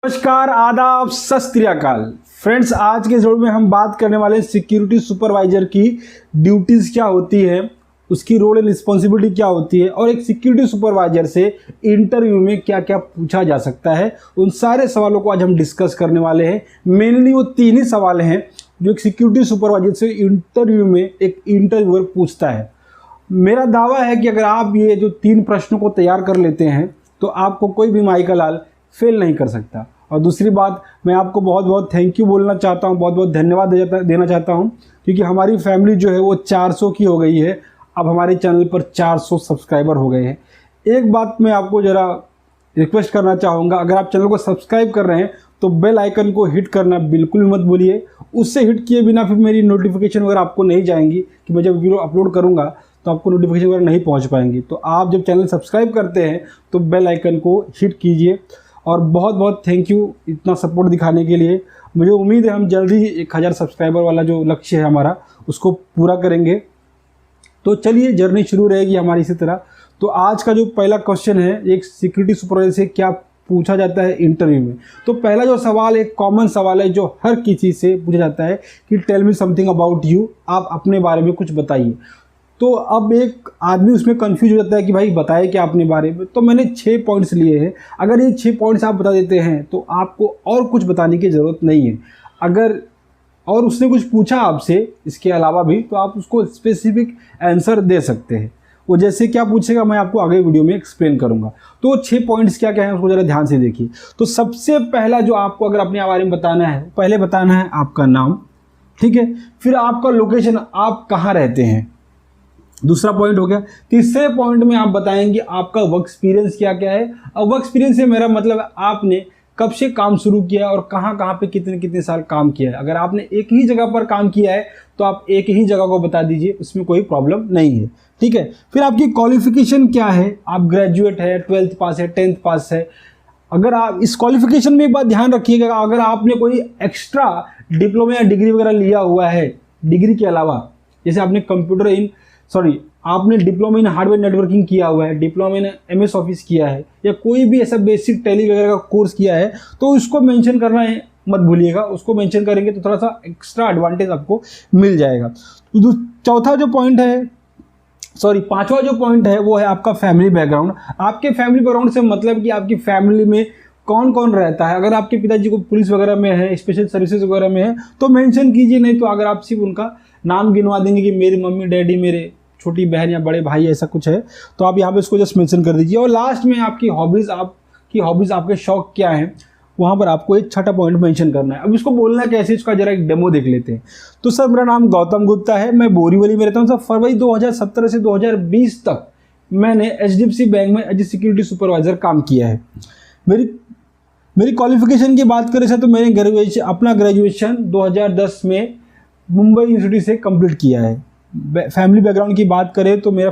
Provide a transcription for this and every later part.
नमस्कार, आदाब, सत श्री अकाल। फ्रेंड्स, आज के एपिसोड में हम बात करने वाले हैं सिक्योरिटी सुपरवाइजर की ड्यूटीज़ क्या होती है, उसकी रोल एंड रिस्पॉन्सिबिलिटी क्या होती है और एक सिक्योरिटी सुपरवाइजर से इंटरव्यू में क्या क्या पूछा जा सकता है। उन सारे सवालों को आज हम डिस्कस करने वाले हैं। मेनली वो तीन ही सवाल हैं जो एक सिक्योरिटी सुपरवाइजर से इंटरव्यू में एक इंटरव्यूअर पूछता है। मेरा दावा है कि अगर आप ये जो तीन प्रश्नों को तैयार कर लेते हैं तो आपको कोई भी माई का लाल फेल नहीं कर सकता। और दूसरी बात, मैं आपको बहुत बहुत थैंक यू बोलना चाहता हूँ, बहुत बहुत धन्यवाद देना चाहता हूँ, क्योंकि हमारी फैमिली जो है वो 400 की हो गई है। अब हमारे चैनल पर 400 सब्सक्राइबर हो गए हैं। एक बात मैं आपको ज़रा रिक्वेस्ट करना चाहूँगा, अगर आप चैनल को सब्सक्राइब कर रहे हैं तो बेल आइकन को हिट करना बिल्कुल भी मत भूलिए। उससे हिट किए बिना फिर मेरी नोटिफिकेशन वगैरह आपको नहीं जाएंगी कि मैं जब वीडियो अपलोड करूँगा तो आपको नोटिफिकेशन वगैरह नहीं पहुँच पाएंगी। तो आप जब चैनल सब्सक्राइब करते हैं तो बेल आइकन को हिट कीजिए। और बहुत बहुत थैंक यू इतना सपोर्ट दिखाने के लिए। मुझे उम्मीद है हम जल्दी ही 1000 सब्सक्राइबर वाला जो लक्ष्य है हमारा उसको पूरा करेंगे। तो चलिए, जर्नी शुरू रहेगी हमारी इसी तरह। तो आज का जो पहला क्वेश्चन है, एक सिक्योरिटी सुपरवाइजर से क्या पूछा जाता है इंटरव्यू में। तो पहला जो सवाल एक कॉमन सवाल है जो हर किसी से पूछा जाता है कि tell me something about you, आप अपने बारे में कुछ बताइए। तो अब एक आदमी उसमें कंफ्यूज हो जाता है कि भाई बताए क्या अपने बारे में। तो मैंने 6 पॉइंट्स लिए हैं। अगर ये 6 पॉइंट्स आप बता देते हैं तो आपको और कुछ बताने की ज़रूरत नहीं है। अगर और उसने कुछ पूछा आपसे इसके अलावा भी तो आप उसको स्पेसिफिक आंसर दे सकते हैं। वो जैसे क्या पूछेगा मैं आपको आगे वीडियो में एक्सप्लेन करूंगा। तो 6 पॉइंट्स क्या क्या हैं उसको ज़रा ध्यान से देखिए। तो सबसे पहला जो आपको अगर अपने बारे में बताना है, पहले बताना है आपका नाम, ठीक है। फिर आपका लोकेशन, आप कहाँ रहते हैं, दूसरा पॉइंट हो गया। तीसरे पॉइंट में आप बताएंगे आपका वर्क एक्सपीरियंस क्या क्या है। और वर्क एक्सपीरियंस से मेरा मतलब है आपने कब से काम शुरू किया और कहाँ कहाँ पे कितने कितने साल काम किया है। अगर आपने एक ही जगह पर काम किया है तो आप एक ही जगह को बता दीजिए, उसमें कोई प्रॉब्लम नहीं है, ठीक है। फिर आपकी क्वालिफिकेशन क्या है, आप ग्रेजुएट है, 12th पास है, 10th पास है। अगर आप इस क्वालिफिकेशन में एक बात ध्यान रखिएगा, अगर आपने कोई एक्स्ट्रा डिप्लोमा या डिग्री वगैरह लिया हुआ है डिग्री के अलावा, जैसे आपने आपने डिप्लोमा इन हार्डवेयर नेटवर्किंग किया हुआ है, डिप्लोमा इन MS ऑफिस किया है, या कोई भी ऐसा बेसिक टैली वगैरह का कोर्स किया है तो उसको मेंशन करना है मत भूलिएगा। उसको मेंशन करेंगे तो थोड़ा सा एक्स्ट्रा एडवांटेज आपको मिल जाएगा। तो पांचवा जो पॉइंट है वो है आपका फैमिली बैकग्राउंड। आपके फैमिली बैकग्राउंड से मतलब कि आपकी फैमिली में कौन कौन रहता है। अगर आपके पिताजी को पुलिस वगैरह में है, स्पेशल सर्विसेज वगैरह में है तो मेंशन कीजिए। नहीं तो अगर आप सिर्फ उनका नाम गिनवा देंगे कि मेरी मम्मी डैडी, मेरे छोटी बहन या बड़े भाई, ऐसा कुछ है तो आप यहाँ पे इसको जस्ट मेंशन कर दीजिए। और लास्ट में आपकी हॉबीज़, आपके शौक क्या हैं, वहाँ पर आपको एक छठा पॉइंट मेंशन करना है। अब इसको बोलना कैसे, इसका जरा एक डेमो देख लेते हैं। तो सर, मेरा नाम गौतम गुप्ता है, मैं बोरीवली में रहता हूँ। सर, फरवरी 2017 से 2020 तक मैंने HDFC बैंक में एज ए सिक्योरिटी सुपरवाइज़र काम किया है। मेरी क्वालिफिकेशन की बात करें सर तो मैंने अपना ग्रेजुएशन 2010 में मुंबई यूनिवर्सिटी से कंप्लीट किया है। फैमिली बैकग्राउंड की बात करें तो मेरी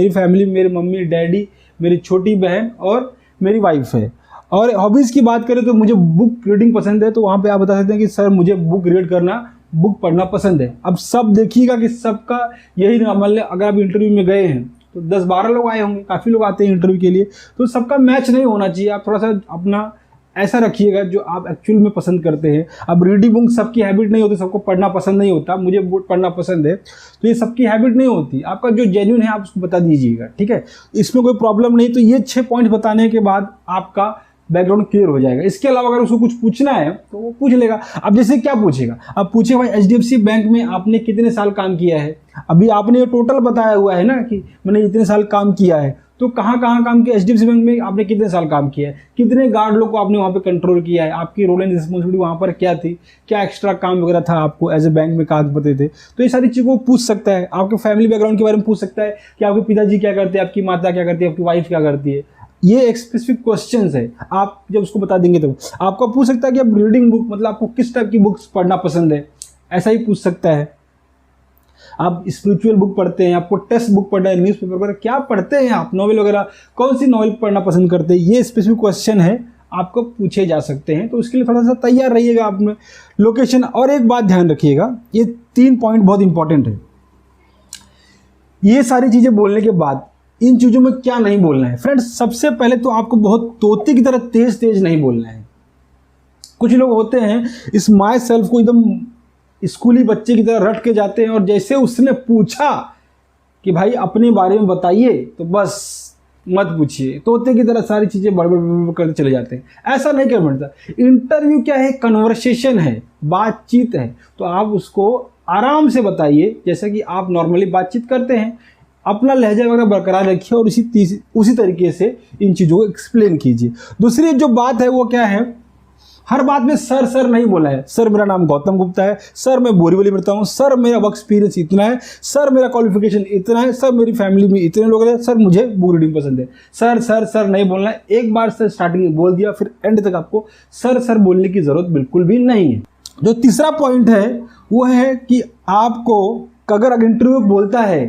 फैमिली, मेरे मम्मी डैडी, मेरी छोटी बहन और मेरी वाइफ है। और हॉबीज़ की बात करें तो मुझे बुक रीडिंग पसंद है। तो वहाँ पे आप बता सकते हैं कि सर मुझे बुक रीड करना, बुक पढ़ना पसंद है। अब सब देखिएगा कि सबका यही मान लें, अगर आप इंटरव्यू में गए हैं तो 10-12 लोग आए होंगे, काफ़ी लोग आते हैं इंटरव्यू के लिए, तो सबका मैच नहीं होना चाहिए। आप थोड़ा सा अपना ऐसा रखिएगा जो आप एक्चुअल में पसंद करते हैं। अब रीडिंग बुक सबकी हैबिट नहीं होती, सबको पढ़ना पसंद नहीं होता। मुझे बुक पढ़ना पसंद है तो ये सबकी हैबिट नहीं होती। आपका जो जेन्युइन है आप उसको बता दीजिएगा, ठीक है, इसमें कोई प्रॉब्लम नहीं। तो ये 6 पॉइंट बताने के बाद आपका बैकग्राउंड क्लियर हो जाएगा। इसके अलावा अगर उसको कुछ पूछना है तो वो पूछ लेगा। अब जैसे क्या पूछेगा, अब पूछे भाई HDFC बैंक में आपने कितने साल काम किया है। अभी आपने टोटल बताया हुआ है ना कि मैंने इतने साल काम किया है, तो कहाँ कहाँ काम किया, HDFC बैंक में आपने कितने साल काम किया है, कितने गार्ड लोग को आपने वहाँ पे कंट्रोल किया है, आपकी रोल एंड रिस्पॉन्सिबिलिटी वहाँ पर क्या थी, क्या एक्स्ट्रा काम वगैरह था आपको एज ए बैंक में काम करते थे। तो ये सारी चीज़ों को पूछ सकता है। आपके फैमिली बैकग्राउंड के बारे में पूछ सकता है कि आपके पिताजी क्या करते हैं, आपकी माता क्या करती है, आपकी वाइफ क्या करती है। ये एक स्पेसिफिक क्वेश्चंस है। आप जब उसको बता देंगे तो आपको पूछ सकता है कि आप रीडिंग बुक, मतलब आपको किस टाइप की बुक्स पढ़ना पसंद है, ऐसा ही पूछ सकता है। आप स्पिरिचुअल बुक पढ़ते हैं, आपको टेक्स्ट बुक पढ़ना है, न्यूज़पेपर वगैरह क्या पढ़ते हैं आप, नॉवेल वगैरह कौन सी नॉवेल पढ़ना पसंद करते हैं, ये स्पेसिफिक क्वेश्चन है, आपको पूछे जा सकते हैं। तो उसके लिए थोड़ा सा तैयार रहिएगा आप में। लोकेशन, और एक बात ध्यान रखिएगा, ये 3 पॉइंट बहुत इंपॉर्टेंट है। ये सारी चीज़ें बोलने के बाद इन चीज़ों में क्या नहीं बोलना है फ्रेंड्स। सबसे पहले तो आपको बहुत तोते की तरह तेज तेज नहीं बोलना है। कुछ लोग होते हैं इस माई सेल्फ को एकदम स्कूली बच्चे की तरह रट के जाते हैं, और जैसे उसने पूछा कि भाई अपने बारे में बताइए तो बस मत पूछिए, तोते की तरह सारी चीज़ें बड़बड़ करते चले जाते हैं। ऐसा नहीं करना पड़ता। इंटरव्यू क्या है, कन्वर्सेशन है, बातचीत है, तो आप उसको आराम से बताइए जैसा कि आप नॉर्मली बातचीत करते हैं। अपना लहजा वगैरह बरकरार रखिए और उसी तरीके से इन चीज़ों को एक्सप्लेन कीजिए। दूसरी जो बात है वो क्या है, हर बात में सर सर नहीं बोला है। सर मेरा नाम गौतम गुप्ता है, सर मैं बोरीवली में रहता हूँ, सर मेरा वर्क एक्सपीरियंस इतना है, सर मेरा क्वालिफिकेशन इतना है, सर मेरी फैमिली में इतने लोग हैं, सर मुझे बुक रीडिंग पसंद है। सर सर सर नहीं बोलना है। एक बार सर स्टार्टिंग में बोल दिया, फिर एंड तक आपको सर सर बोलने की ज़रूरत बिल्कुल भी नहीं है। जो तीसरा पॉइंट है वो है कि आपको अगर इंटरव्यू बोलता है,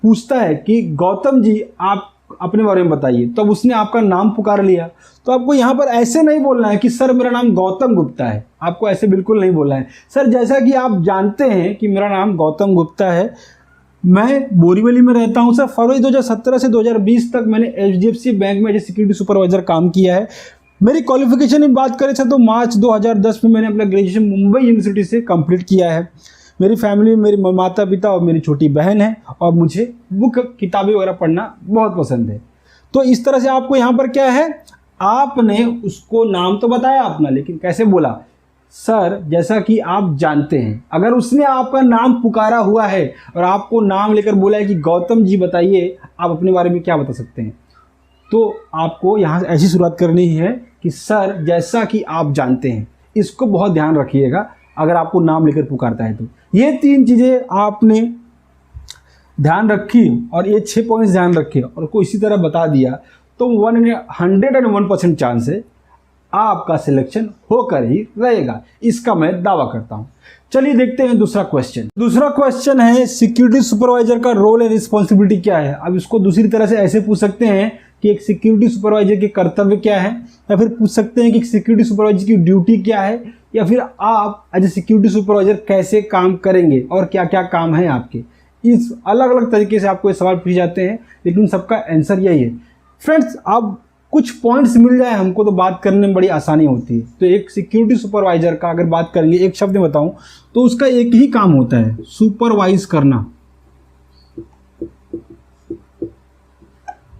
पूछता है कि गौतम जी आप अपने बारे में बताइए, तो अब उसने आपका नाम पुकार लिया, तो आपको यहाँ पर ऐसे नहीं बोलना है कि सर मेरा नाम गौतम गुप्ता है। आपको ऐसे बिल्कुल नहीं बोलना है। सर जैसा कि आप जानते हैं कि मेरा नाम गौतम गुप्ता है, मैं बोरीवली में रहता हूँ। सर फरवरी 2017 से 2020 तक मैंने HDFC बैंक में एज सिक्योरिटी सुपरवाइजर काम किया है। मेरी क्वालिफिकेशन की बात करें तो मार्च 2010 में मैंने अपना ग्रेजुएशन मुंबई यूनिवर्सिटी से कंप्लीट किया है। मेरी फैमिली में मेरे माता पिता और मेरी छोटी बहन है, और मुझे बुक किताबें वगैरह पढ़ना बहुत पसंद है। तो इस तरह से आपको यहाँ पर क्या है, आपने उसको नाम तो बताया अपना, लेकिन कैसे बोला, सर जैसा कि आप जानते हैं। अगर उसने आपका नाम पुकारा हुआ है और आपको नाम लेकर बोला है कि गौतम जी बताइए आप अपने बारे में क्या बता सकते हैं, तो आपको यहाँ से ऐसी शुरुआत करनी है कि सर जैसा कि आप जानते हैं। इसको बहुत ध्यान रखिएगा अगर आपको नाम लेकर पुकारता है तो। ये 3 चीज़ें आपने ध्यान रखी और ये 6 पॉइंट्स ध्यान रखे और को इसी तरह बता दिया, तो 101% चांस है आपका सिलेक्शन होकर ही रहेगा। इसका मैं दावा करता हूँ। चलिए देखते हैं दूसरा क्वेश्चन। दूसरा क्वेश्चन है सिक्योरिटी सुपरवाइजर का रोल एंड रिस्पॉन्सिबिलिटी क्या है। अब इसको दूसरी तरह से ऐसे पूछ सकते हैं कि एक सिक्योरिटी सुपरवाइजर के कर्तव्य क्या है, या फिर पूछ सकते हैं कि सिक्योरिटी सुपरवाइजर की ड्यूटी क्या है, या फिर आप एज ए सिक्योरिटी सुपरवाइजर कैसे काम करेंगे और क्या क्या काम है आपके। इस अलग अलग तरीके से आपको ये सवाल पूछे जाते हैं, लेकिन सबका आंसर यही है। फ्रेंड्स अब कुछ पॉइंट्स मिल जाए हमको तो बात करने में बड़ी आसानी होती है। तो एक सिक्योरिटी सुपरवाइजर का अगर बात करेंगे, एक शब्द में बताऊं तो उसका एक ही काम होता है, सुपरवाइज करना।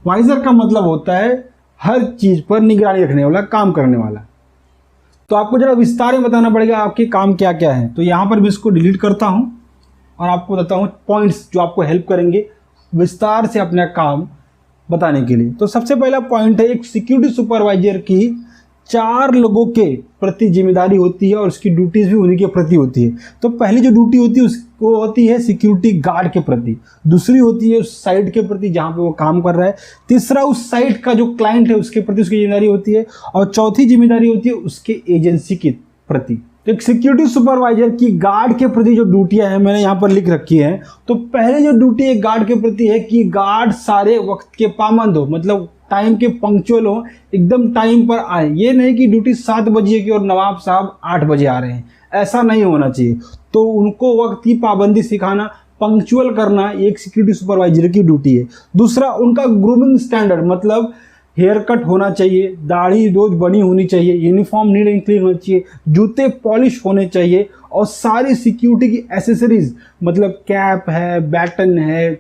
वाइजर का मतलब होता है हर चीज पर निगरानी रखने वाला, काम करने वाला। तो आपको जरा विस्तार में बताना पड़ेगा आपके काम क्या क्या है। तो यहां पर मैं इसको डिलीट करता हूं और आपको बताता हूं पॉइंट्स जो आपको हेल्प करेंगे विस्तार से अपना काम बताने के लिए। तो सबसे पहला पॉइंट है, एक सिक्योरिटी सुपरवाइजर की 4 लोगों के प्रति जिम्मेदारी होती है और उसकी ड्यूटीज भी उन्हीं के प्रति होती है। तो पहली जो ड्यूटी होती है उसको होती है सिक्योरिटी गार्ड के प्रति, दूसरी होती है उस साइट के प्रति जहां पे वो काम कर रहा है, तीसरा उस साइट का जो क्लाइंट है उसके प्रति उसकी जिम्मेदारी होती है, और चौथी जिम्मेदारी होती है उसके एजेंसी के प्रति। तो एक सिक्योरिटी सुपरवाइजर की गार्ड के प्रति जो ड्यूटियां हैं मैंने यहाँ पर लिख रखी हैं। तो पहले जो ड्यूटी एक गार्ड के प्रति है कि गार्ड सारे वक्त के पाबंद हो, मतलब टाइम के पंक्चुअल हो, एकदम टाइम पर आए। ये नहीं कि ड्यूटी 7 बजे की और नवाब साहब 8 बजे आ रहे हैं, ऐसा नहीं होना चाहिए। तो उनको वक्त की पाबंदी सिखाना, पंक्चुअल करना एक सिक्योरिटी सुपरवाइजर की ड्यूटी है। दूसरा उनका ग्रूमिंग स्टैंडर्ड, मतलब हेयर कट होना चाहिए, दाढ़ी रोज बनी होनी चाहिए, यूनिफॉर्म नीट एंड क्लीन होना चाहिए, जूते पॉलिश होने चाहिए, और सारी सिक्योरिटी की एसेसरीज मतलब कैप है, बैटन है,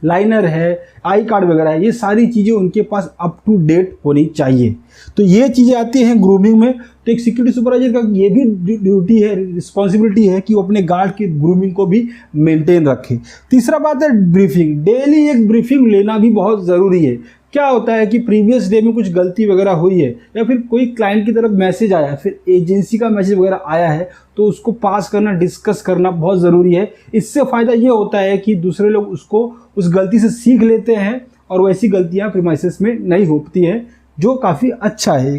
लाइनर है, आई कार्ड वगैरह है, ये सारी चीज़ें उनके पास अप टू डेट होनी चाहिए। तो ये चीज़ें आती हैं ग्रूमिंग में। तो एक सिक्योरिटी सुपरवाइजर का ये भी ड्यूटी है, रिस्पॉन्सिबिलिटी है कि वो अपने गार्ड की ग्रूमिंग को भी मेंटेन रखे। तीसरा बात है ब्रीफिंग। डेली एक ब्रीफिंग लेना भी बहुत ज़रूरी है। क्या होता है कि प्रीवियस डे में कुछ गलती वगैरह हुई है, या फिर कोई क्लाइंट की तरफ मैसेज आया है, फिर एजेंसी का मैसेज वगैरह आया है, तो उसको पास करना, डिस्कस करना बहुत ज़रूरी है। इससे फ़ायदा ये होता है कि दूसरे लोग उसको उस गलती से सीख लेते हैं और वैसी गलतियाँ प्रीमाइसेस में नहीं होती हैं, जो काफ़ी अच्छा है।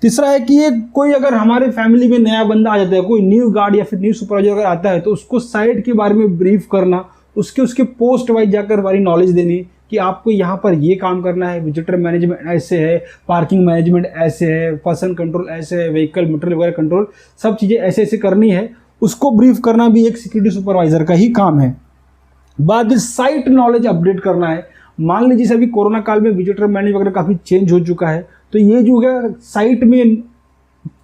तीसरा है कि ये कोई अगर हमारे फैमिली में नया बंदा आ जाता है, कोई न्यू गार्ड या फिर न्यू सुपरवाइजर अगर आता है, तो उसको साइट के बारे में ब्रीफ करना, उसके पोस्ट वाइज जाकर वाली नॉलेज देनी कि आपको यहाँ पर ये काम करना है, विजिटर मैनेजमेंट ऐसे है, पार्किंग मैनेजमेंट ऐसे है, पर्सन कंट्रोल ऐसे है, व्हीकल मटेरियल वगैरह कंट्रोल, सब चीज़ें ऐसे ऐसे करनी है। उसको ब्रीफ करना भी एक सिक्योरिटी सुपरवाइजर का ही काम है। बाद में साइट नॉलेज अपडेट करना है। मान लीजिए अभी कोरोना काल में विजिटर मैनेजमेंट वगैरह काफ़ी चेंज हो चुका है, तो ये जो है साइट में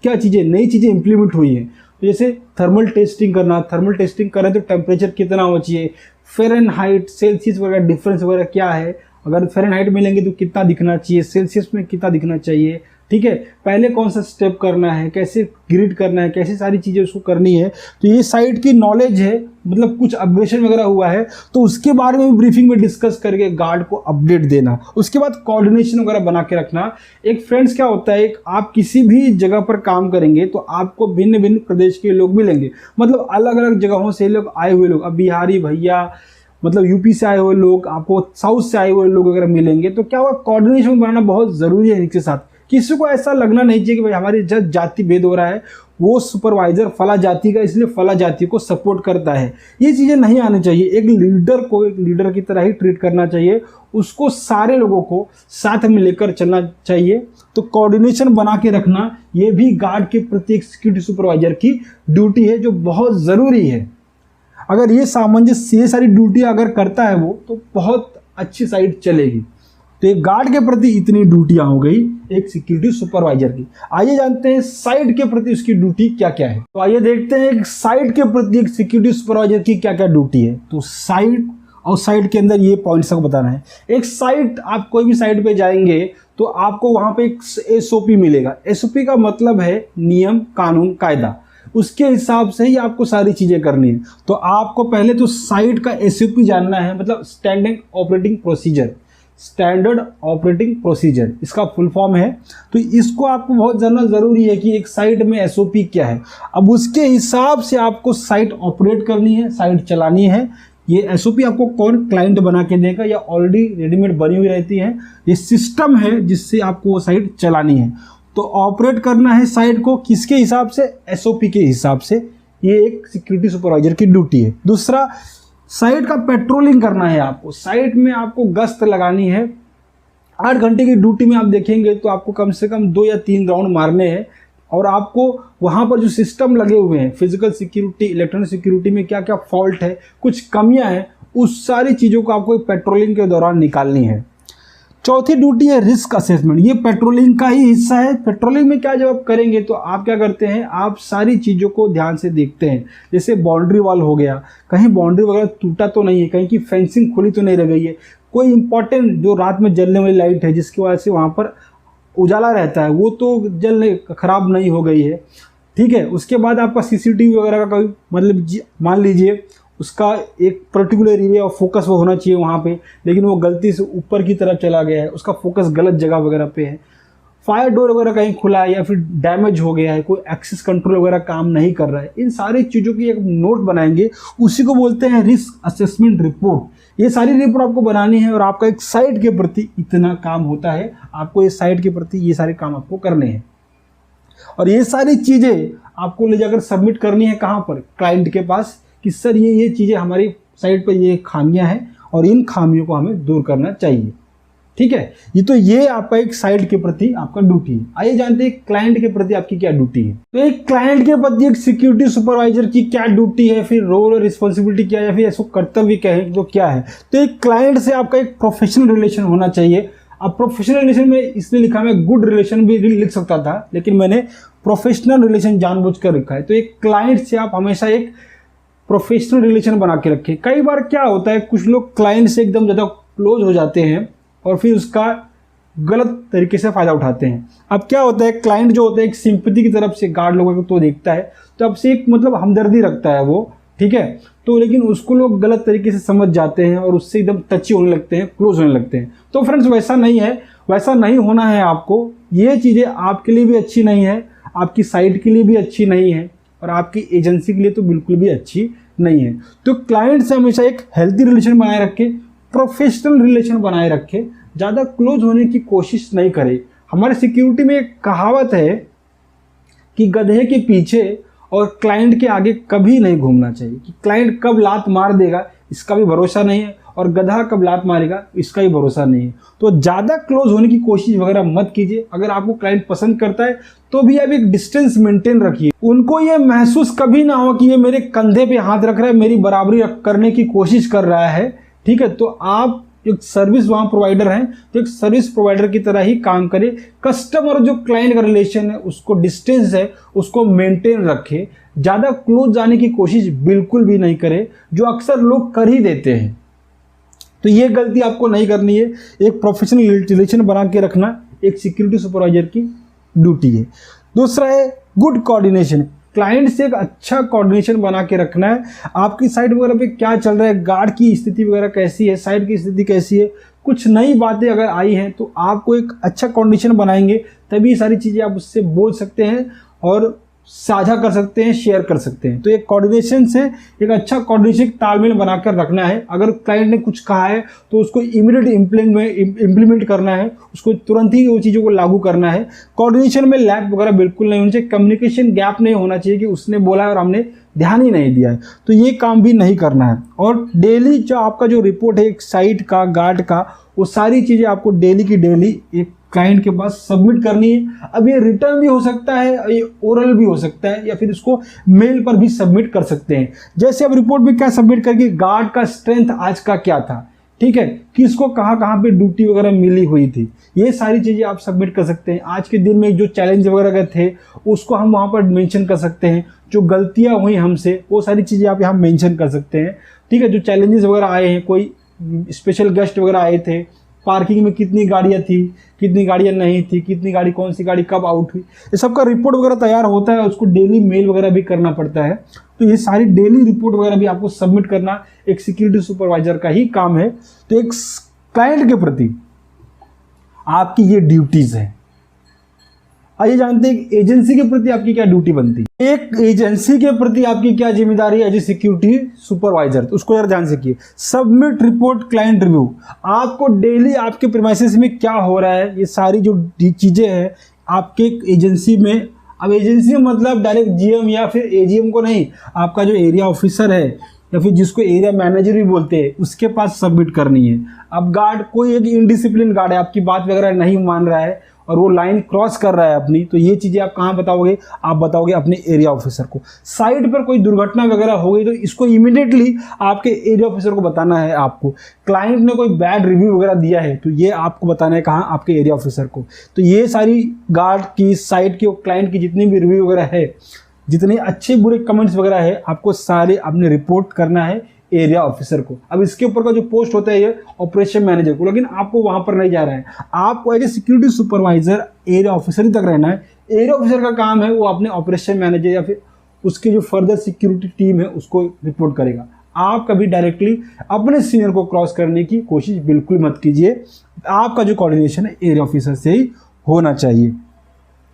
क्या चीज़ें नई चीज़ें इंप्लीमेंट हुई हैं। तो जैसे थर्मल टेस्टिंग करना, थर्मल टेस्टिंग करें तो टेम्परेचर कितना होना चाहिए, फ़ारेनहाइट सेल्सियस वगैरह डिफरेंस वगैरह क्या है, अगर फ़ारेनहाइट में लेंगे तो कितना दिखना चाहिए, सेल्सियस में कितना दिखना चाहिए, ठीक है, पहले कौन सा स्टेप करना है, कैसे ग्रिड करना है, कैसी सारी चीज़ें उसको करनी है। तो ये साइट की नॉलेज है, मतलब कुछ अपग्रेडेशन वगैरह हुआ है तो उसके बारे में भी ब्रीफिंग में डिस्कस करके गार्ड को अपडेट देना। उसके बाद कोऑर्डिनेशन वगैरह बना के रखना। एक फ्रेंड्स क्या होता है, एक आप किसी भी जगह पर काम करेंगे तो आपको भिन्न भिन्न प्रदेश के लोग मिलेंगे, मतलब अलग अलग जगहों से लोग आए हुए लोग, अब बिहारी भैया, मतलब यूपी से आए हुए लोग, आपको साउथ से आए हुए लोग अगर मिलेंगे तो क्या होगा, कोऑर्डिनेशन बनाना बहुत ज़रूरी है इनके साथ। किसी को ऐसा लगना नहीं चाहिए कि भाई हमारी जब जाति भेद हो रहा है, वो सुपरवाइजर फला जाति का इसलिए फला जाति को सपोर्ट करता है, ये चीज़ें नहीं आनी चाहिए। एक लीडर को एक लीडर की तरह ही ट्रीट करना चाहिए, उसको सारे लोगों को साथ में लेकर चलना चाहिए। तो कोऑर्डिनेशन बना के रखना ये भी गार्ड के प्रति एक सिक्योरिटी सुपरवाइजर की ड्यूटी है, जो बहुत ज़रूरी है। अगर ये सामंजस्य, ये सारी ड्यूटी अगर करता है वो, तो बहुत अच्छी साइट चलेगी। तो एक गार्ड के प्रति इतनी ड्यूटियां हो गई एक सिक्योरिटी सुपरवाइजर की। आइए जानते हैं साइट के प्रति उसकी ड्यूटी क्या क्या है। तो आइए देखते हैं एक साइट के प्रति एक सिक्योरिटी सुपरवाइजर की क्या क्या ड्यूटी है। तो साइट और साइट के अंदर ये पॉइंट्स को बताना है। एक साइट, आप कोई भी साइट पे जाएंगे तो आपको वहां पे एक SOP मिलेगा। SOP का मतलब है नियम कानून कायदा, उसके हिसाब से ही आपको सारी चीजें करनी है। तो आपको पहले तो साइट का SOP जानना है, मतलब standard operating procedure, standard operating procedure इसका फुल फॉर्म है। तो इसको आपको बहुत जानना जरूरी है कि एक साइट में SOP क्या है। अब उसके हिसाब से आपको साइट ऑपरेट करनी है, साइट चलानी है। ये SOP आपको कौन क्लाइंट बना के देगा या ऑलरेडी रेडीमेड बनी हुई रहती है, ये सिस्टम है जिससे आपको वो साइट चलानी है। तो ऑपरेट करना है साइट को किसके हिसाब से, SOP के हिसाब से। ये एक सिक्योरिटी सुपरवाइजर की ड्यूटी है। दूसरा, साइट का पेट्रोलिंग करना है आपको, साइट में आपको गश्त लगानी है। 8 घंटे की ड्यूटी में आप देखेंगे तो आपको कम से कम 2 या 3 राउंड मारने हैं, और आपको वहाँ पर जो सिस्टम लगे हुए हैं, फिजिकल सिक्योरिटी, इलेक्ट्रॉनिक सिक्योरिटी में क्या क्या फॉल्ट है, कुछ कमियां हैं, उस सारी चीज़ों को आपको पेट्रोलिंग के दौरान निकालनी है। चौथी ड्यूटी है रिस्क असेसमेंट, ये पेट्रोलिंग का ही हिस्सा है। पेट्रोलिंग में क्या जब आप करेंगे तो आप क्या करते हैं, आप सारी चीज़ों को ध्यान से देखते हैं। जैसे बाउंड्री वॉल हो गया, कहीं बाउंड्री वगैरह टूटा तो नहीं है, कहीं की फेंसिंग खुली तो नहीं रह गई है, कोई इंपॉर्टेंट जो रात में जलने वाली लाइट है जिसकी वजह से वहाँ पर उजाला रहता है वो तो जल खराब नहीं हो गई है, ठीक है। उसके बाद आपका CCTV वगैरह का कोई, मतलब मान लीजिए उसका एक पर्टिकुलर एरिया ऑफ फोकस वो होना चाहिए वहाँ पे, लेकिन वो गलती से ऊपर की तरफ चला गया है, उसका फोकस गलत जगह वगैरह पे है, फायर डोर वगैरह कहीं खुला है या फिर डैमेज हो गया है, कोई एक्सेस कंट्रोल वगैरह काम नहीं कर रहा है, इन सारी चीज़ों की एक नोट बनाएंगे, उसी को बोलते हैं रिस्क असेसमेंट रिपोर्ट। ये सारी रिपोर्ट आपको बनानी है और आपका एक साइट के प्रति इतना काम होता है, आपको इस साइट के प्रति ये सारे काम आपको करने हैं। और ये सारी चीज़ें आपको ले जाकर सबमिट करनी है कहाँ पर, क्लाइंट के पास, कि सर ये चीज़ें हमारी साइट पर ये खामियां हैं और इन खामियों को हमें दूर करना चाहिए, ठीक है। ये आपका एक साइट के प्रति आपका ड्यूटी है। आइए जानते हैं क्लाइंट के प्रति आपकी क्या ड्यूटी है। तो एक क्लाइंट के प्रति एक सिक्योरिटी सुपरवाइजर की क्या ड्यूटी है, फिर रोल और रिस्पॉन्सिबिलिटी क्या है, या फिर इसको कर्तव्य कहें तो क्या है। तो एक क्लाइंट से आपका एक प्रोफेशनल रिलेशन होना चाहिए। अब प्रोफेशनल रिलेशन में इसलिए लिखा, मैं गुड रिलेशन भी लिख सकता था, लेकिन मैंने प्रोफेशनल रिलेशन जानबूझकर लिखा है। तो एक क्लाइंट से आप हमेशा एक प्रोफेशनल रिलेशन बना के रखें। कई बार क्या होता है, कुछ लोग क्लाइंट से एकदम ज़्यादा क्लोज हो जाते हैं और फिर उसका गलत तरीके से फ़ायदा उठाते हैं। अब क्या होता है, क्लाइंट जो होता है एक सिंपैथी की तरफ से गार्ड लोगों को तो देखता है, तो अब से एक मतलब हमदर्दी रखता है वो, ठीक है। तो लेकिन उसको लोग गलत तरीके से समझ जाते हैं और उससे एकदम टची होने लगते हैं, क्लोज होने लगते हैं। तो फ्रेंड्स वैसा नहीं है, वैसा नहीं होना है आपको। ये चीज़ें आपके लिए भी अच्छी नहीं है, आपकी साइट के लिए भी अच्छी नहीं है, और आपकी एजेंसी के लिए तो बिल्कुल भी अच्छी नहीं है। तो क्लाइंट से हमेशा एक हेल्थी रिलेशन बनाए रखे, प्रोफेशनल रिलेशन बनाए रखे, ज़्यादा क्लोज होने की कोशिश नहीं करे। हमारे सिक्योरिटी में एक कहावत है कि गधे के पीछे और क्लाइंट के आगे कभी नहीं घूमना चाहिए, कि क्लाइंट कब लात मार देगा इसका भी भरोसा नहीं है, और गधा कब लात मारेगा इसका भी भरोसा नहीं है। तो ज़्यादा क्लोज होने की कोशिश वगैरह मत कीजिए। अगर आपको क्लाइंट पसंद करता है तो भी आप एक डिस्टेंस मेंटेन रखिए। उनको ये महसूस कभी ना हो कि ये मेरे कंधे पे हाथ रख रहा है, मेरी बराबरी करने की कोशिश कर रहा है, ठीक है। तो आप एक सर्विस वहाँ प्रोवाइडर हैं तो एक सर्विस प्रोवाइडर की तरह ही काम करे। कस्टमर जो क्लाइंट का रिलेशन है उसको डिस्टेंस है उसको मेंटेन रखे, ज़्यादा क्लोज जाने की कोशिश बिल्कुल भी नहीं करे, जो अक्सर लोग कर ही देते हैं। तो ये गलती आपको नहीं करनी है। एक प्रोफेशनल रिलेशन बना के रखना एक सिक्योरिटी सुपरवाइजर की ड्यूटी है। दूसरा है गुड कोऑर्डिनेशन, क्लाइंट से एक अच्छा कोऑर्डिनेशन बना के रखना है। आपकी साइट वगैरह पे क्या चल रहा है, गार्ड की स्थिति वगैरह कैसी है, साइट की स्थिति कैसी है, कुछ नई बातें अगर आई हैं तो आपको एक अच्छा कोऑर्डिनेशन बनाएंगे तभी सारी चीज़ें आप उससे बोल सकते हैं और साझा कर सकते हैं, शेयर कर सकते हैं। तो एक कोऑर्डिनेशन से एक अच्छा कोऑर्डिनेशन तालमेल बनाकर रखना है। अगर क्लाइंट ने कुछ कहा है तो उसको इमीडिएट इम्प्लीमेंट करना है, उसको तुरंत ही वो चीज़ों को लागू करना है। कोऑर्डिनेशन में लैप वगैरह बिल्कुल नहीं होना चाहिए, कम्युनिकेशन गैप नहीं होना चाहिए कि उसने बोला है और हमने ध्यान ही नहीं दिया है, तो ये काम भी नहीं करना है। और डेली जो आपका जो रिपोर्ट है एक साइट का, गार्ड का, वो सारी चीज़ें आपको डेली की डेली एक क्लाइंट के पास सबमिट करनी है। अब ये रिटर्न भी हो सकता है, ये ओरल भी हो सकता है, या फिर इसको मेल पर भी सबमिट कर सकते हैं। जैसे अब रिपोर्ट में क्या सबमिट करके गार्ड का स्ट्रेंथ आज का क्या था, ठीक है, किसको कहाँ कहाँ पे ड्यूटी वगैरह मिली हुई थी, ये सारी चीज़ें आप सबमिट कर सकते हैं। आज के दिन में जो चैलेंज वगैरह थे उसको हम वहाँ पर मेंशन कर सकते हैं। जो गलतियाँ हुई हमसे वो सारी चीज़ें आप यहाँ मेंशन कर सकते हैं, ठीक है। जो चैलेंजेस वगैरह आए हैं, कोई स्पेशल गेस्ट वगैरह आए थे, पार्किंग में कितनी गाड़ियाँ थी, कितनी गाड़ियाँ नहीं थी, कितनी गाड़ी, कौन सी गाड़ी कब आउट हुई, ये सब का रिपोर्ट वगैरह तैयार होता है। उसको डेली मेल वगैरह भी करना पड़ता है। तो ये सारी डेली रिपोर्ट वगैरह भी आपको सबमिट करना एक सिक्योरिटी सुपरवाइजर का ही काम है। तो एक क्लाइंट के प्रति आपकी ये ड्यूटीज है। आइए जानते हैं एक एजेंसी के प्रति आपकी क्या ड्यूटी बनती है। एक एजेंसी के प्रति आपकी क्या जिम्मेदारी है एज ए सिक्योरिटी सुपरवाइजर, तो उसको जरा ध्यान से किए। सबमिट रिपोर्ट क्लाइंट रिव्यू, आपको डेली आपके प्रीमाइसेस में क्या हो रहा है, ये सारी जो चीज़ें हैं आपके एजेंसी में। अब एजेंसी में मतलब डायरेक्ट जीएम या फिर एजीएम को नहीं, आपका जो एरिया ऑफिसर है या फिर जिसको एरिया मैनेजर भी बोलते हैं उसके पास सबमिट करनी है। अब गार्ड, कोई एक इनडिसिप्लिन गार्ड है, आपकी बात वगैरह नहीं मान रहा है और वो लाइन क्रॉस कर रहा है अपनी, तो ये चीज़ें आप कहाँ बताओगे, आप बताओगे अपने एरिया ऑफिसर को। साइट पर कोई दुर्घटना वगैरह हो गई तो इसको इमीडिएटली आपके एरिया ऑफिसर को बताना है आपको। क्लाइंट ने कोई बैड रिव्यू वगैरह दिया है तो ये आपको बताना है कहाँ, आपके एरिया ऑफिसर को। तो ये सारी गार्ड की, साइट की, क्लाइंट की जितनी भी रिव्यू वगैरह है, जितने अच्छे बुरे कमेंट्स वगैरह है, आपको सारे आपने रिपोर्ट करना है एरिया ऑफिसर को। अब इसके ऊपर का जो पोस्ट होता है ये ऑपरेशन मैनेजर को, लेकिन आपको वहां पर नहीं जा रहा है। आपको as a security supervisor area officer ही तक रहना है। एरिया ऑफिसर का काम है वो अपने ऑपरेशन मैनेजर या फिर उसकी जो फर्दर सिक्योरिटी टीम है उसको रिपोर्ट करेगा। आप कभी डायरेक्टली अपने सीनियर को क्रॉस करने की कोशिश बिल्कुल मत कीजिए। आपका जो कोऑर्डिनेशन है एरिया ऑफिसर से ही होना चाहिए।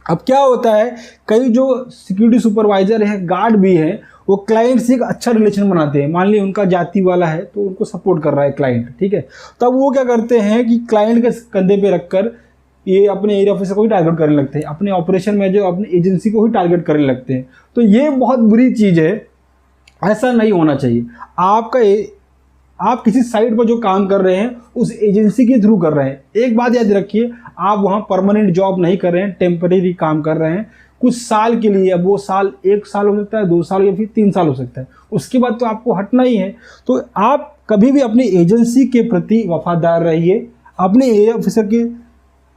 अब क्या होता है, कई जो सिक्योरिटी सुपरवाइजर है, गार्ड भी है, वो क्लाइंट से एक अच्छा रिलेशन बनाते हैं। मान लीजिए उनका जाति वाला है तो उनको सपोर्ट कर रहा है क्लाइंट, ठीक है। तब वो क्या करते हैं कि क्लाइंट के कंधे पे रखकर ये अपने एरिया ऑफिसर को ही टारगेट करने लगते हैं, अपने ऑपरेशन में जो अपनी एजेंसी को ही टारगेट करने लगते हैं। तो ये बहुत बुरी चीज़ है, ऐसा नहीं होना चाहिए। आप किसी साइट पर जो काम कर रहे हैं उस एजेंसी के थ्रू कर रहे हैं। एक बात याद रखिए, आप वहाँ परमानेंट जॉब नहीं कर रहे हैं, टेम्परेरी काम कर रहे हैं कुछ साल के लिए। अब वो साल 1 साल हो सकता है, 2 साल या फिर 3 साल हो सकता है, उसके बाद तो आपको हटना ही है। तो आप कभी भी अपनी एजेंसी के प्रति वफादार रहिए, अपने एरिया ऑफिसर के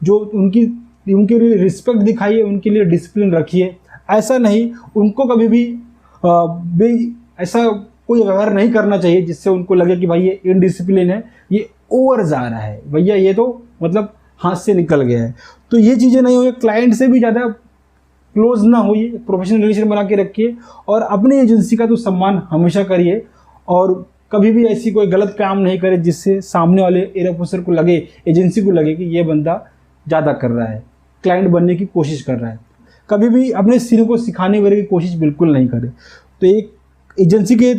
जो उनके लिए रिस्पेक्ट दिखाइए, उनके लिए डिसिप्लिन रखिए। ऐसा नहीं, उनको कभी भी ऐसा कोई व्यवहार नहीं करना चाहिए जिससे उनको लगे कि भाई ये इनडिसिप्लिन है, ये ओवर जा रहा है, भैया ये तो मतलब हाथ से निकल गया है। तो ये चीज़ें नहीं होगी। क्लाइंट से भी ज़्यादा क्लोज ना होइए, प्रोफेशनल रिलेशन बना के रखिए और अपनी एजेंसी का तो सम्मान हमेशा करिए। और कभी भी ऐसी कोई गलत काम नहीं करे जिससे सामने वाले एरिया ऑफिसर को लगे, एजेंसी को लगे कि ये बंदा ज़्यादा कर रहा है, क्लाइंट बनने की कोशिश कर रहा है। कभी भी अपने सीनियर को सिखाने वगैरह की कोशिश बिल्कुल नहीं करे। तो एक एजेंसी के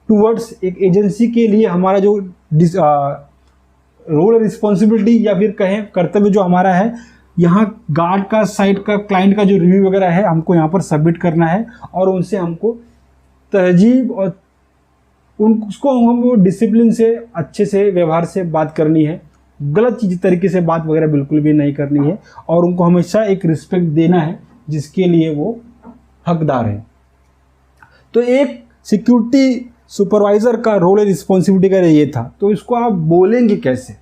टूवर्ड्स, एक एजेंसी के लिए हमारा जो रोल रिस्पॉन्सिबिलिटी या फिर कहें कर्तव्य जो हमारा है, यहाँ गार्ड का, साइट का, क्लाइंट का जो रिव्यू वगैरह है हमको यहाँ पर सबमिट करना है और उनसे हमको तहजीब और उसको हमको डिसिप्लिन से, अच्छे से व्यवहार से बात करनी है। गलत चीज़ तरीके से बात वगैरह बिल्कुल भी नहीं करनी है और उनको हमेशा एक रिस्पेक्ट देना है जिसके लिए वो हकदार है। तो एक सिक्योरिटी सुपरवाइजर का रोल एंड रिस्पॉन्सिबिलिटी का ये था, तो इसको आप बोलेंगे कैसे?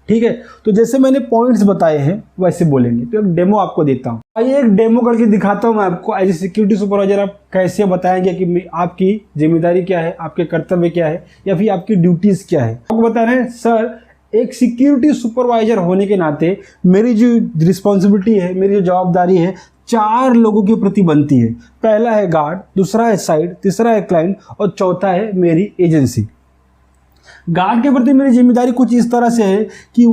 ठीक है, तो जैसे मैंने पॉइंट्स बताए हैं वैसे बोलेंगे। तो एक डेमो आपको देता हूँ, आइए एक डेमो करके दिखाता हूँ मैं आपको। एज ए सिक्योरिटी सुपरवाइजर आप कैसे बताएंगे कि आपकी जिम्मेदारी क्या है, आपके कर्तव्य क्या है, या फिर आपकी ड्यूटीज क्या है। आपको बता रहे हैं सर, एक सिक्योरिटी सुपरवाइजर होने के नाते मेरी जो रिस्पॉन्सिबिलिटी है, मेरी जो जवाबदारी है, 4 लोगों के प्रति बनती है। पहला है गार्ड, दूसरा है साइट, तीसरा है क्लाइंट और चौथा है मेरी एजेंसी। गार्ड के प्रति मेरी जिम्मेदारी कुछ इस तरह से है कि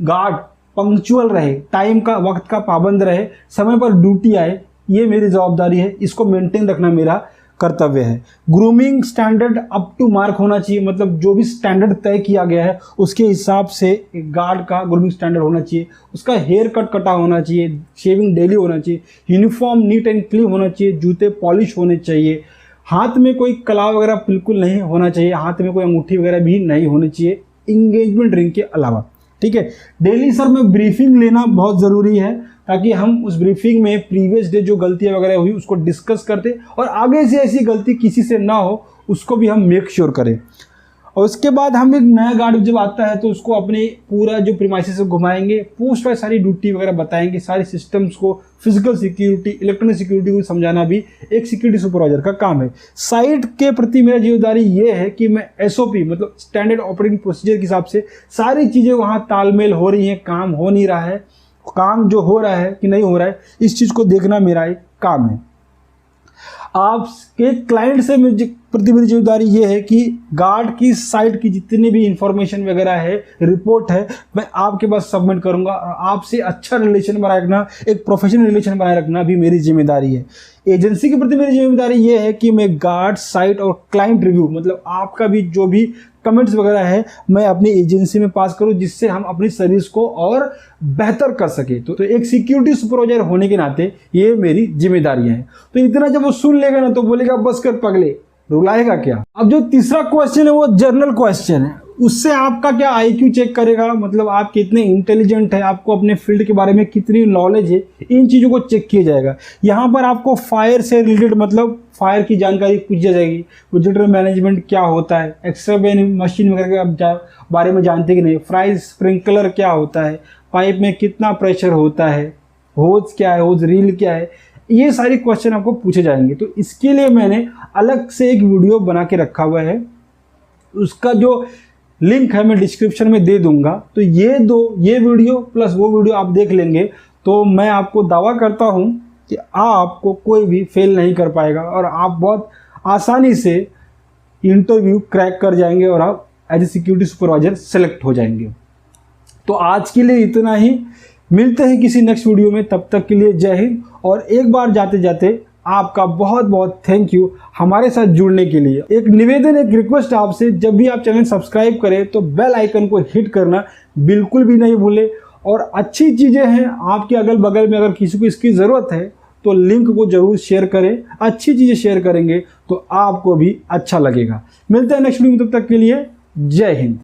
गार्ड पंक्चुअल रहे, टाइम का, वक्त का पाबंद रहे, समय पर ड्यूटी आए, ये मेरी जवाबदारी है, इसको मेंटेन रखना मेरा कर्तव्य है। Grooming standard up to mark होना चाहिए, मतलब जो भी स्टैंडर्ड तय किया गया है उसके हिसाब से गार्ड का ग्रूमिंग स्टैंडर्ड होना चाहिए। उसका हेयर कट कटा होना चाहिए, शेविंग डेली होना चाहिए, यूनिफॉर्म नीट एंड क्लीन होना चाहिए, जूते पॉलिश होने चाहिए, हाथ में कोई कला वगैरह बिल्कुल नहीं होना चाहिए, हाथ में कोई अंगूठी वगैरह भी नहीं होनी चाहिए इंगेजमेंट रिंग के अलावा। ठीक है, डेली सर में ब्रीफिंग लेना बहुत ज़रूरी है, ताकि हम उस ब्रीफिंग में प्रीवियस डे जो गलतियां वगैरह हुई उसको डिस्कस करते और आगे से ऐसी गलती किसी से ना हो उसको भी हम मेक श्योर करें। और उसके बाद हम एक नया गार्ड जब आता है तो उसको अपने पूरा जो प्रीमाइसेस से घुमाएंगे, पोस्ट वाइज सारी ड्यूटी वगैरह बताएंगे, सारे सिस्टम्स को, फिजिकल सिक्योरिटी, इलेक्ट्रॉनिक सिक्योरिटी को समझाना भी एक सिक्योरिटी सुपरवाइजर का काम है। साइट के प्रति मेरा जिम्मेदारी ये है कि मैं SOP मतलब स्टैंडर्ड ऑपरेटिंग प्रोसीजर के हिसाब से सारी चीज़ें वहाँ तालमेल हो रही हैं, काम हो नहीं रहा है, काम जो हो रहा है कि नहीं हो रहा है, इस चीज़ को देखना मेरा एक काम है। आपके क्लाइंट से प्रति मेरी जिम्मेदारी ये है कि गार्ड की साइट की जितनी भी इंफॉर्मेशन वगैरह है, रिपोर्ट है, मैं आपके पास सबमिट करूंगा और आपसे अच्छा रिलेशन बनाए रखना, एक प्रोफेशनल रिलेशन बनाए रखना भी मेरी जिम्मेदारी है। एजेंसी के प्रति मेरी जिम्मेदारी ये है कि मैं गार्ड, साइट और क्लाइंट रिव्यू, मतलब आपका भी जो भी कमेंट्स वगैरह है, मैं अपनी एजेंसी में पास करूं, जिससे हम अपनी सर्विस को और बेहतर कर सके। तो एक सिक्योरिटी सुपरवाइजर होने के नाते ये मेरी जिम्मेदारियां हैं। तो इतना जब वो सुन लेगा ना तो बोलेगा बस कर पगले, रुलाएगा क्या। अब जो तीसरा क्वेश्चन है वो जनरल क्वेश्चन है, उससे आपका क्या IQ चेक करेगा, मतलब आप कितने इंटेलिजेंट है, आपको अपने फील्ड के बारे में कितनी नॉलेज है, इन चीज़ों को चेक किया जाएगा। यहाँ पर आपको फायर से रिलेटेड, मतलब फायर की जानकारी पूछी जाएगी, प्रोजेक्टर मैनेजमेंट क्या होता है, एक्सरे मशीन वगैरह के बारे में जानते कि नहीं, फायर स्प्रिंकलर क्या होता है, पाइप में कितना प्रेशर होता है, होज क्या है, होज रील क्या है, ये सारे क्वेश्चन आपको पूछे जाएंगे। तो इसके लिए मैंने अलग से एक वीडियो बना के रखा हुआ है, उसका जो लिंक है मैं डिस्क्रिप्शन में दे दूंगा। तो ये वीडियो प्लस वो वीडियो आप देख लेंगे तो मैं आपको दावा करता हूं कि आपको कोई भी फेल नहीं कर पाएगा और आप बहुत आसानी से इंटरव्यू क्रैक कर जाएंगे और आप as a security supervisor select हो जाएंगे। तो आज के लिए इतना ही, मिलते हैं किसी नेक्स्ट वीडियो में, तब तक के लिए जय हिंद। और एक बार जाते जाते आपका बहुत बहुत थैंक यू हमारे साथ जुड़ने के लिए। एक निवेदन, एक रिक्वेस्ट आपसे, जब भी आप चैनल सब्सक्राइब करें तो बेल आइकन को हिट करना बिल्कुल भी नहीं भूलें। और अच्छी चीज़ें हैं आपके अगल बगल में, अगर किसी को इसकी ज़रूरत है तो लिंक को जरूर शेयर करें। अच्छी चीज़ें शेयर करेंगे तो आपको भी अच्छा लगेगा। मिलते हैं नेक्स्ट वीडियो में, तब तक के लिए जय हिंद।